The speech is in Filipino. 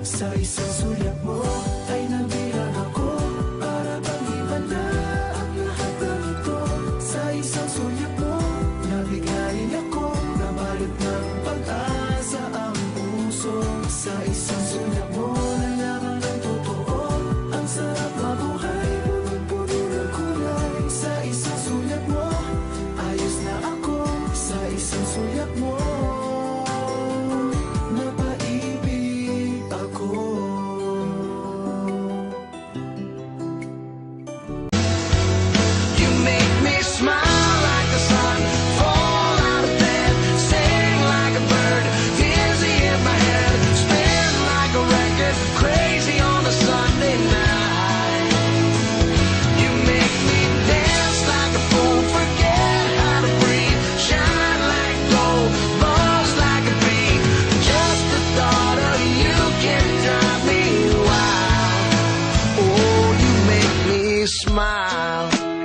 Sa isang sulyap mo ay nabilang ako. Para bang iba na ang lahat ng ito. Sa isang sulyap mo nabiglayin ako. Nabalot ng pag-asa ang puso. Sa isang sulyap mo nalaman ng totoo. Ang sarap mabuhay, punong-puno ng kulay. Sa isang sulyap mo ayos na ako. Sa isang sulyap mo napaibig ako. You make me smile like the sun, fall out of bed, sing like a bird, dizzy in my head, spin like a record, crazy on a Sunday night. You make me dance like a fool, forget how to breathe, shine like gold, buzz like a bee. Just the thought of you can drive me wild. Oh, you make me smile.